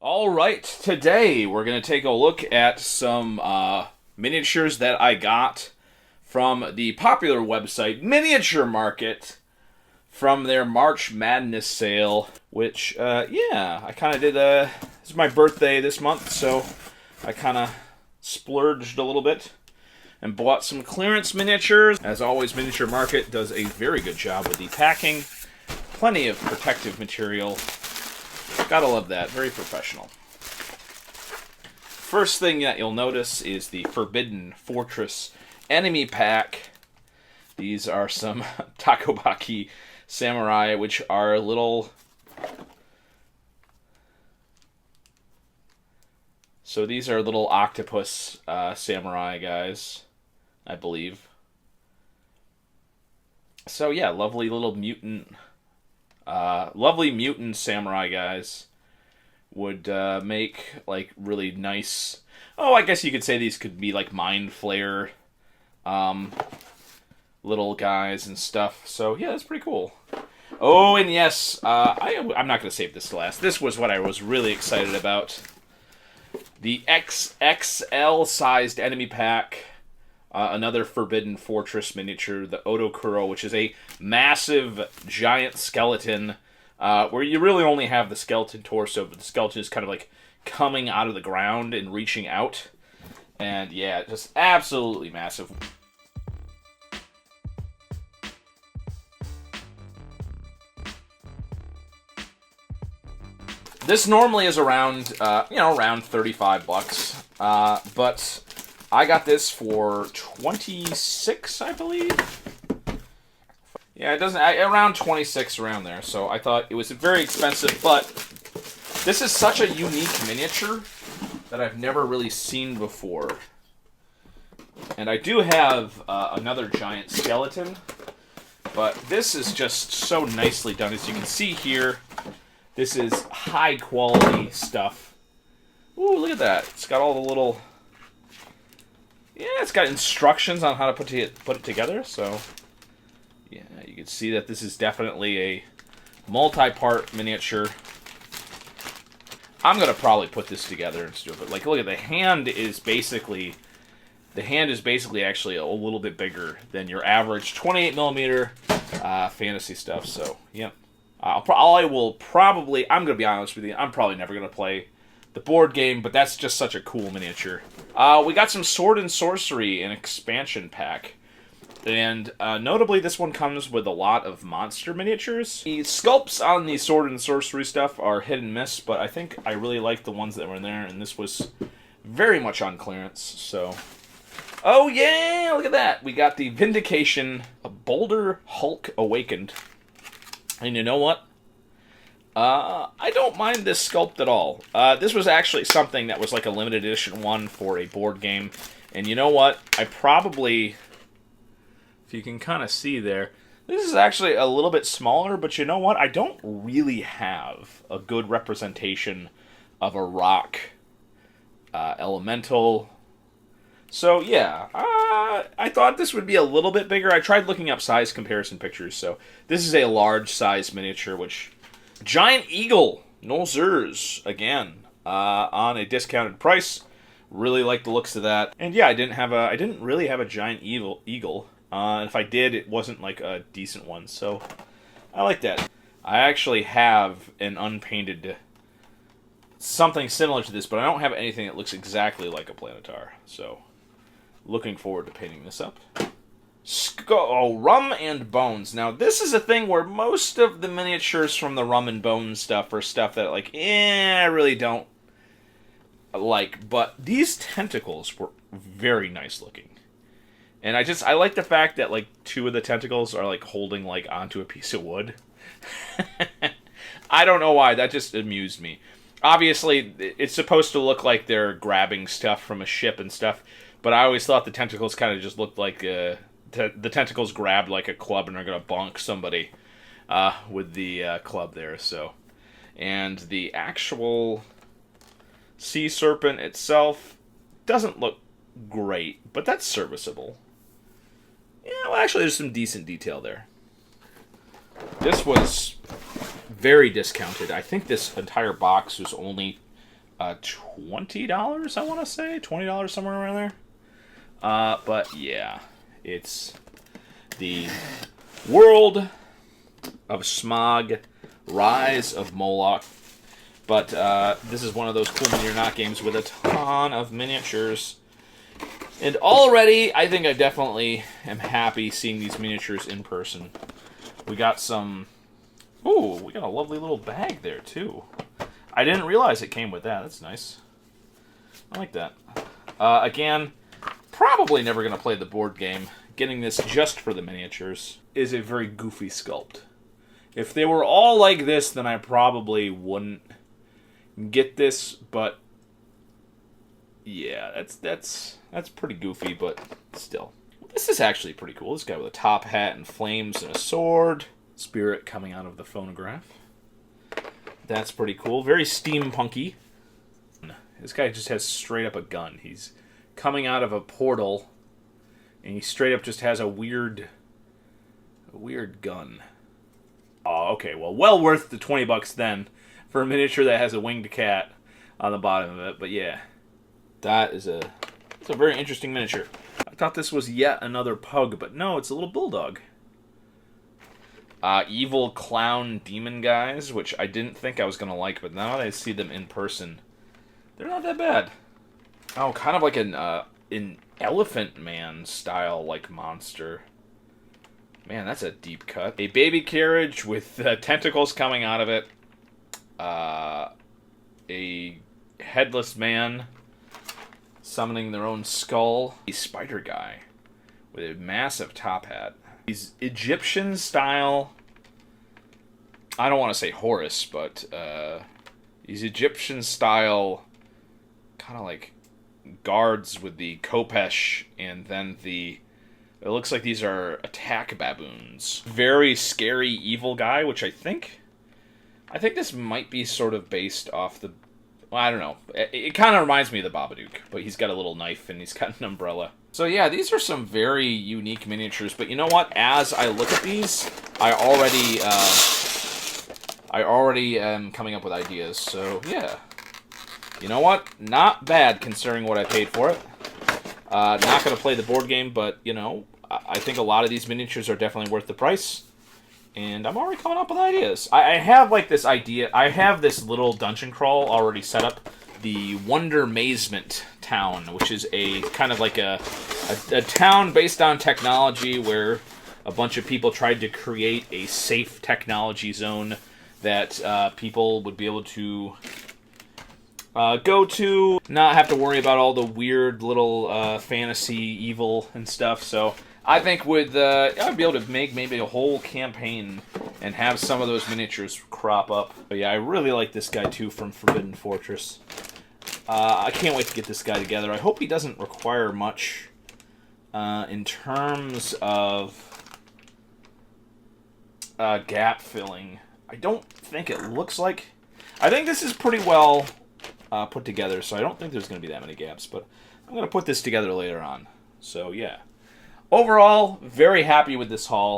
All right, today we're going to take a look at some miniatures that I got from the popular website Miniature Market from their March Madness sale, which, I kind of did it's my birthday this month, so I kind of splurged a little bit and bought some clearance miniatures. As always, Miniature Market does a very good job with the packing. Plenty of protective material. Gotta love that. Very professional. First thing that you'll notice is the Forbidden Fortress Enemy Pack. These are some Takobaki Samurai, which are little... So these are little octopus samurai guys, I believe. So yeah, lovely little mutant... lovely mutant samurai guys would make like really nice. Oh, I guess you could say these could be like mind flayer little guys and stuff. So yeah, that's pretty cool. Oh, and yes, I'm not going to save this to last. This was what I was really excited about. The XXL sized enemy pack. Another Forbidden Fortress miniature, the Otokuro, which is a massive, giant skeleton, where you really only have the skeleton torso, but the skeleton is kind of like coming out of the ground and reaching out. And yeah, just absolutely massive. This normally is around, around $35, but I got this for 26, I believe. Yeah, it doesn't around 26 around there. So I thought it was very expensive, but this is such a unique miniature that I've never really seen before. And I do have another giant skeleton, but this is just so nicely done. As you can see here, this is high quality stuff. Ooh, look at that! It's got all the little. Yeah, it's got instructions on how to put it together, so yeah, you can see that this is definitely a multi-part miniature. I'm gonna probably put this together and do it, but like, look at the hand is basically actually a little bit bigger than your average 28mm fantasy stuff. So yeah, I'm gonna be honest with you, I'm probably never gonna play the board game, but that's just such a cool miniature. We got some Sword and Sorcery, an expansion pack. And notably, this one comes with a lot of monster miniatures. The sculpts on the Sword and Sorcery stuff are hit and miss, but I think I really liked the ones that were in there, and this was very much on clearance, so... Oh yeah, look at that! We got the Vindication, a Boulder Hulk Awakened. And you know what? I don't mind this sculpt at all. This was actually something that was like a limited edition one for a board game. And you know what? I probably, if you can kind of see there, this is actually a little bit smaller, but you know what? I don't really have a good representation of a rock elemental. So yeah, I thought this would be a little bit bigger. I tried looking up size comparison pictures, so this is a large size miniature, which... Giant Eagle, no zers, again, on a discounted price. Really like the looks of that. And yeah, I didn't really have a giant eagle. If I did, it wasn't like a decent one, so I like that. I actually have an unpainted something similar to this, but I don't have anything that looks exactly like a Planetar. So, looking forward to painting this up. Rum and Bones. Now, this is a thing where most of the miniatures from the Rum and Bones stuff are stuff that, like, I really don't like. But these tentacles were very nice looking. And I like the fact that, like, two of the tentacles are, like, holding, like, onto a piece of wood. I don't know why. That just amused me. Obviously, it's supposed to look like they're grabbing stuff from a ship and stuff. But I always thought the tentacles kind of just looked like... the tentacles grabbed like a club and are going to bonk somebody with the club there. So, and the actual sea serpent itself doesn't look great, but that's serviceable. Yeah, well, actually, there's some decent detail there. This was very discounted. I think this entire box was only $20, I want to say. $20, somewhere around there. But yeah, it's the World of Smog, Rise of Moloch. But this is one of those cool mini or not games with a ton of miniatures. And already, I think I definitely am happy seeing these miniatures in person. We got some... Ooh, we got a lovely little bag there, too. I didn't realize it came with that. That's nice. I like that. Again, probably never going to play the board game. Getting this just for the miniatures is a very goofy sculpt. If they were all like this, then I probably wouldn't get this, but yeah, that's pretty goofy, but still. This is actually pretty cool. This guy with a top hat and flames and a sword. Spirit coming out of the phonograph. That's pretty cool. Very steampunky. This guy just has straight up a gun. He's coming out of a portal, and he straight up just has a weird gun. Oh, okay. Well worth the $20 then for a miniature that has a winged cat on the bottom of it. But yeah, it's a very interesting miniature. I thought this was yet another pug, but no, it's a little bulldog. Evil clown demon guys, which I didn't think I was going to like, but now that I see them in person, they're not that bad. Oh, kind of like an Elephant Man style like monster. Man, that's a deep cut. A baby carriage with tentacles coming out of it. A headless man summoning their own skull. A spider guy with a massive top hat. He's Egyptian style. I don't want to say Horus, but he's Egyptian style, kind of like guards with the khopesh, and then the... It looks like these are attack baboons. Very scary evil guy, which I think this might be sort of based off the... Well, I don't know. It kind of reminds me of the Babadook, but he's got a little knife and he's got an umbrella. So yeah, these are some very unique miniatures, but you know what? As I look at these, I already am coming up with ideas, so yeah. You know what? Not bad considering what I paid for it. Not going to play the board game, but, you know, I think a lot of these miniatures are definitely worth the price. And I'm already coming up with ideas. I have, like, this idea. I have this little dungeon crawl already set up. The Wonder Mazement Town, which is a kind of like a town based on technology where a bunch of people tried to create a safe technology zone that people would be able to go to, not have to worry about all the weird little fantasy evil and stuff. So I think I'd be able to make maybe a whole campaign and have some of those miniatures crop up. But yeah, I really like this guy too from Forbidden Fortress. I can't wait to get this guy together. I hope he doesn't require much in terms of gap filling. I don't think it looks like... I think this is pretty well put together, so I don't think there's going to be that many gaps, but I'm going to put this together later on. So, yeah. Overall, very happy with this haul.